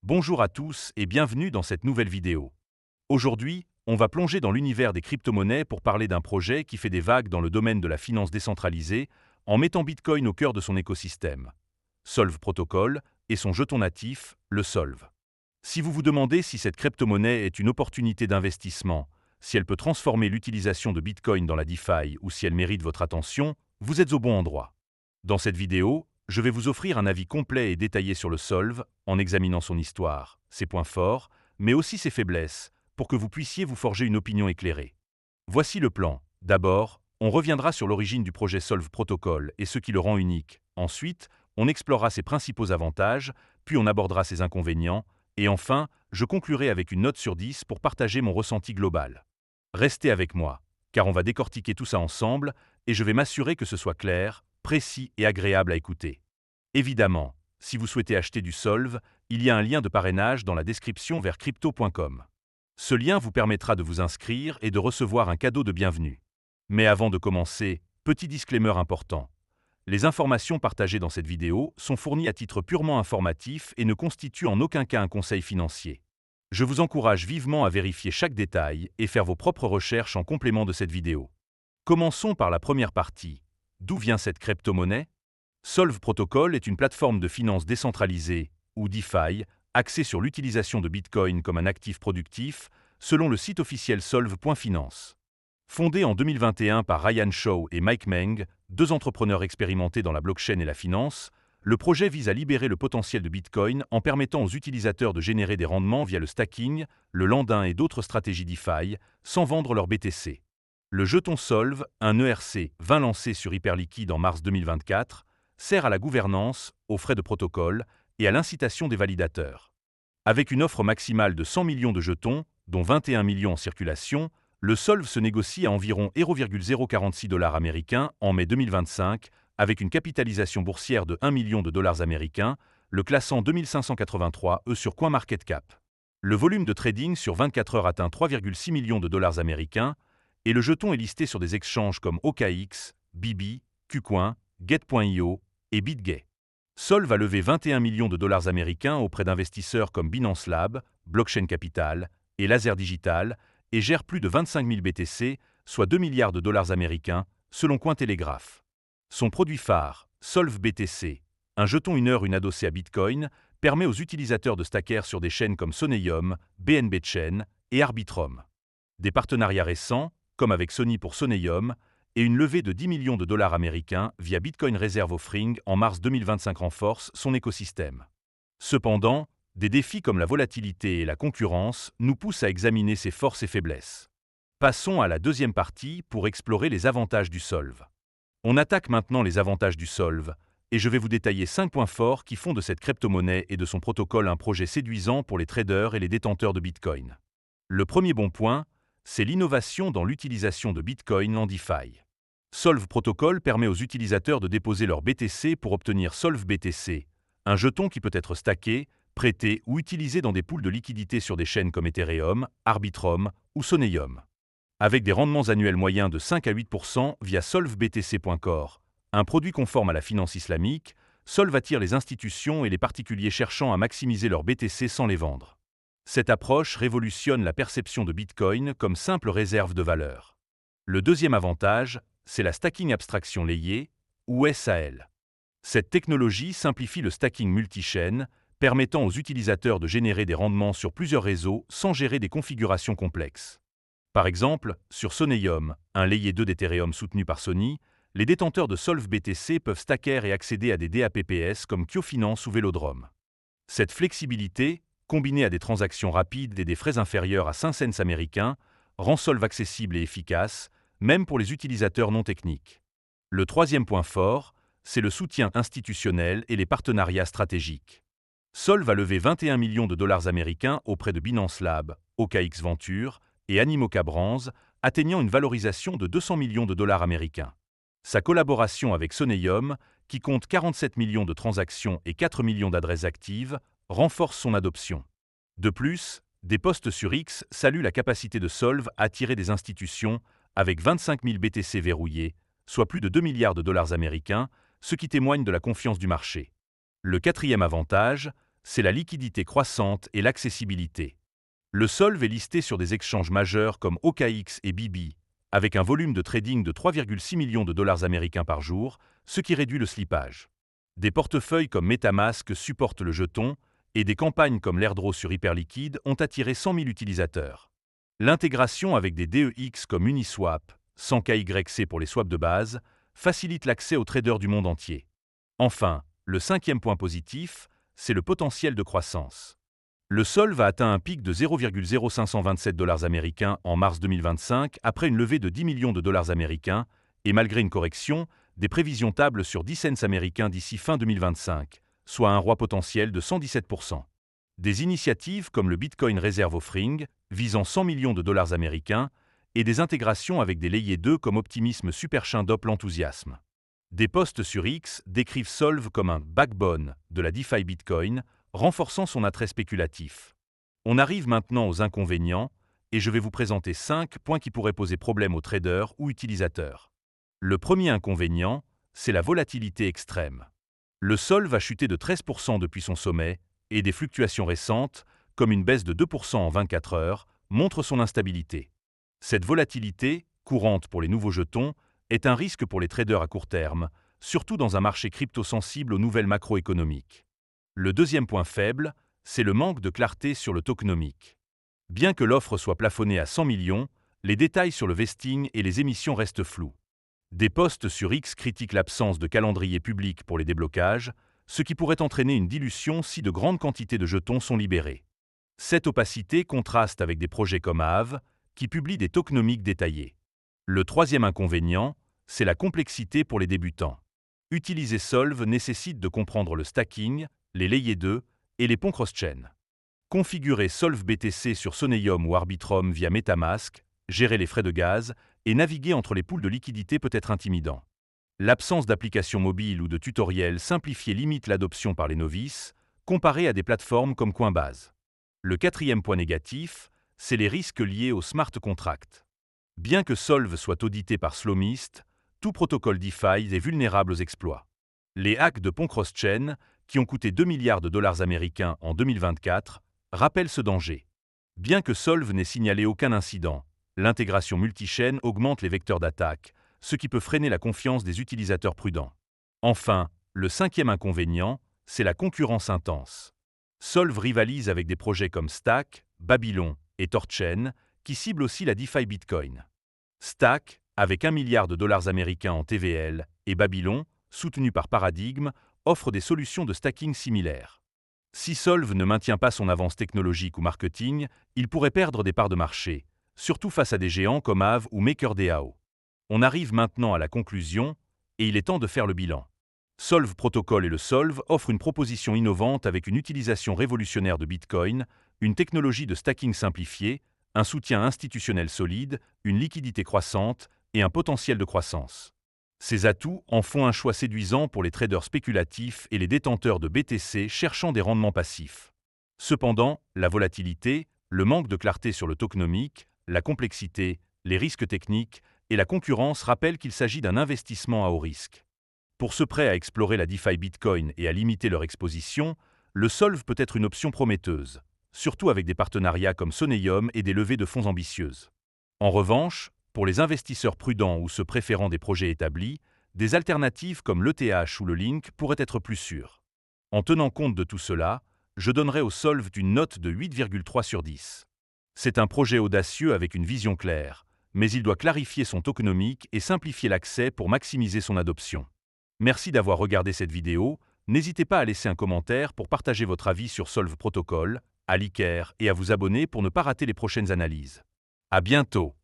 Bonjour à tous et bienvenue dans cette nouvelle vidéo. Aujourd'hui, on va plonger dans l'univers des crypto-monnaies pour parler d'un projet qui fait des vagues dans le domaine de la finance décentralisée en mettant Bitcoin au cœur de son écosystème. Solv Protocol et son jeton natif, le Solv. Si vous vous demandez si cette crypto-monnaie est une opportunité d'investissement, si elle peut transformer l'utilisation de Bitcoin dans la DeFi ou si elle mérite votre attention, vous êtes au bon endroit. Dans cette vidéo, je vais vous offrir un avis complet et détaillé sur le Solv, en examinant son histoire, ses points forts, mais aussi ses faiblesses, pour que vous puissiez vous forger une opinion éclairée. Voici le plan. D'abord, on reviendra sur l'origine du projet Solv Protocol et ce qui le rend unique. Ensuite, on explorera ses principaux avantages, puis on abordera ses inconvénients, et enfin, je conclurai avec une note sur 10 pour partager mon ressenti global. Restez avec moi, car on va décortiquer tout ça ensemble, et je vais m'assurer que ce soit clair, précis et agréable à écouter. Évidemment, si vous souhaitez acheter du Solv, il y a un lien de parrainage dans la description vers crypto.com. Ce lien vous permettra de vous inscrire et de recevoir un cadeau de bienvenue. Mais avant de commencer, petit disclaimer important. Les informations partagées dans cette vidéo sont fournies à titre purement informatif et ne constituent en aucun cas un conseil financier. Je vous encourage vivement à vérifier chaque détail et faire vos propres recherches en complément de cette vidéo. Commençons par la première partie. D'où vient cette crypto-monnaie ? Solv Protocol est une plateforme de finance décentralisée, ou DeFi, axée sur l'utilisation de Bitcoin comme un actif productif, selon le site officiel solv.finance. Fondé en 2021 par Ryan Shaw et Mike Meng, deux entrepreneurs expérimentés dans la blockchain et la finance, le projet vise à libérer le potentiel de Bitcoin en permettant aux utilisateurs de générer des rendements via le stacking, le lending et d'autres stratégies DeFi, sans vendre leur BTC. Le jeton Solv, un ERC-20 lancé sur Hyperliquid en mars 2024, sert à la gouvernance, aux frais de protocole et à l'incitation des validateurs. Avec une offre maximale de 100 millions de jetons, dont 21 millions en circulation, le Solv se négocie à environ 0,046 $ américains en mai 2025, avec une capitalisation boursière de 1 million de dollars américains, le classant 2583 sur CoinMarketCap. Le volume de trading sur 24 heures atteint 3,6 millions de dollars américains, et le jeton est listé sur des exchanges comme OKX, Bibi, KuCoin, Get.io et BitGay. Solv a levé 21 millions de dollars américains auprès d'investisseurs comme Binance Lab, Blockchain Capital et Laser Digital et gère plus de 25 000 BTC, soit 2 milliards de dollars américains, selon Cointelegraph. Son produit phare, Solv BTC, un jeton une heure une adossé à Bitcoin, permet aux utilisateurs de stacker sur des chaînes comme Soneum, BNB Chain et Arbitrum. Des partenariats récents, comme avec Sony pour Soneum, et une levée de 10 millions de dollars américains via Bitcoin Reserve Offering en mars 2025 renforcent son écosystème. Cependant, des défis comme la volatilité et la concurrence nous poussent à examiner ses forces et faiblesses. Passons à la deuxième partie pour explorer les avantages du Solv. On attaque maintenant les avantages du Solv, et je vais vous détailler 5 points forts qui font de cette crypto-monnaie et de son protocole un projet séduisant pour les traders et les détenteurs de Bitcoin. Le premier bon point, c'est l'innovation dans l'utilisation de Bitcoin en DeFi. Solv Protocol permet aux utilisateurs de déposer leur BTC pour obtenir Solv BTC, un jeton qui peut être stacké, prêté ou utilisé dans des pools de liquidités sur des chaînes comme Ethereum, Arbitrum ou Soneum. Avec des rendements annuels moyens de 5 à 8% via solvbtc.core, un produit conforme à la finance islamique, Solv attire les institutions et les particuliers cherchant à maximiser leur BTC sans les vendre. Cette approche révolutionne la perception de Bitcoin comme simple réserve de valeur. Le deuxième avantage, c'est la Stacking Abstraction Layée, ou SAL. Cette technologie simplifie le stacking multi-chaîne, permettant aux utilisateurs de générer des rendements sur plusieurs réseaux sans gérer des configurations complexes. Par exemple, sur Soneum, un layé 2 d'Ethereum soutenu par Sony, les détenteurs de Solv BTC peuvent stacker et accéder à des DApps comme Kyofinance ou Velodrome. Cette flexibilité, combinée à des transactions rapides et des frais inférieurs à 5 cents américains, rend Solv accessible et efficace, même pour les utilisateurs non techniques. Le troisième point fort, c'est le soutien institutionnel et les partenariats stratégiques. Solv a levé 21 millions de dollars américains auprès de Binance Lab, OKX Venture et Animoca Brands, atteignant une valorisation de 200 millions de dollars américains. Sa collaboration avec Soneum, qui compte 47 millions de transactions et 4 millions d'adresses actives, renforce son adoption. De plus, des posts sur X saluent la capacité de Solv à attirer des institutions avec 25 000 BTC verrouillés, soit plus de 2 milliards de dollars américains, ce qui témoigne de la confiance du marché. Le quatrième avantage, c'est la liquidité croissante et l'accessibilité. Le Solv est listé sur des exchanges majeurs comme OKX et Bibi, avec un volume de trading de 3,6 millions de dollars américains par jour, ce qui réduit le slippage. Des portefeuilles comme MetaMask supportent le jeton, et des campagnes comme l'airdrop sur Hyperliquid ont attiré 100 000 utilisateurs. L'intégration avec des DEX comme Uniswap, sans KYC pour les swaps de base, facilite l'accès aux traders du monde entier. Enfin, le cinquième point positif, c'est le potentiel de croissance. Le Solv a atteint un pic de 0,0527 dollars américains en mars 2025 après une levée de 10 millions de dollars américains et malgré une correction, des prévisions tablent sur 10 cents américains d'ici fin 2025, soit un ROI potentiel de 117%. Des initiatives comme le Bitcoin Reserve Offering, visant 100 millions de dollars américains, et des intégrations avec des layers 2 comme Optimisme Superchain dopent l'enthousiasme. Des posts sur X décrivent Solv comme un backbone de la DeFi Bitcoin, renforçant son attrait spéculatif. On arrive maintenant aux inconvénients, et je vais vous présenter 5 points qui pourraient poser problème aux traders ou utilisateurs. Le premier inconvénient, c'est la volatilité extrême. Le Solv a chuté de 13% depuis son sommet, et des fluctuations récentes, comme une baisse de 2% en 24 heures, montrent son instabilité. Cette volatilité, courante pour les nouveaux jetons, est un risque pour les traders à court terme, surtout dans un marché crypto sensible aux nouvelles macroéconomiques. Le deuxième point faible, c'est le manque de clarté sur le tokenomique. Bien que l'offre soit plafonnée à 100 millions, les détails sur le vesting et les émissions restent flous. Des posts sur X critiquent l'absence de calendrier public pour les déblocages, ce qui pourrait entraîner une dilution si de grandes quantités de jetons sont libérées. Cette opacité contraste avec des projets comme Aave, qui publient des tokenomiques détaillés. Le troisième inconvénient, c'est la complexité pour les débutants. Utiliser Solv nécessite de comprendre le stacking, les layers 2 et les ponts cross-chain. Configurer Solv BTC sur Soneum ou Arbitrum via MetaMask, gérer les frais de gaz et naviguer entre les pools de liquidités peut être intimidant. L'absence d'applications mobiles ou de tutoriels simplifiés limite l'adoption par les novices, comparé à des plateformes comme Coinbase. Le quatrième point négatif, c'est les risques liés au smart contract. Bien que Solv soit audité par Slowmist, tout protocole DeFi est vulnérable aux exploits. Les hacks de ponts cross-chain, qui ont coûté 2 milliards de dollars américains en 2024, rappellent ce danger. Bien que Solv n'ait signalé aucun incident, l'intégration multichaîne augmente les vecteurs d'attaque, ce qui peut freiner la confiance des utilisateurs prudents. Enfin, le cinquième inconvénient, c'est la concurrence intense. Solv rivalise avec des projets comme Stack, Babylon et Torchain, qui ciblent aussi la DeFi Bitcoin. Stack, avec 1 milliard de dollars américains en TVL, et Babylon, soutenu par Paradigm, offre des solutions de stacking similaires. Si Solv ne maintient pas son avance technologique ou marketing, il pourrait perdre des parts de marché, surtout face à des géants comme Aave ou MakerDAO. On arrive maintenant à la conclusion, et il est temps de faire le bilan. Solv Protocol et le Solv offrent une proposition innovante avec une utilisation révolutionnaire de Bitcoin, une technologie de stacking simplifiée, un soutien institutionnel solide, une liquidité croissante et un potentiel de croissance. Ces atouts en font un choix séduisant pour les traders spéculatifs et les détenteurs de BTC cherchant des rendements passifs. Cependant, la volatilité, le manque de clarté sur le tokenomique, la complexité, les risques techniques et la concurrence rappellent qu'il s'agit d'un investissement à haut risque. Pour ceux prêts à explorer la DeFi Bitcoin et à limiter leur exposition, le Solv peut être une option prometteuse, surtout avec des partenariats comme Soneum et des levées de fonds ambitieuses. En revanche, pour les investisseurs prudents ou ceux préférant des projets établis, des alternatives comme l'ETH ou le Link pourraient être plus sûres. En tenant compte de tout cela, je donnerai au Solv une note de 8,3 sur 10. C'est un projet audacieux avec une vision claire, mais il doit clarifier son tokenomique et simplifier l'accès pour maximiser son adoption. Merci d'avoir regardé cette vidéo, n'hésitez pas à laisser un commentaire pour partager votre avis sur Solv Protocol, à liker et à vous abonner pour ne pas rater les prochaines analyses. À bientôt!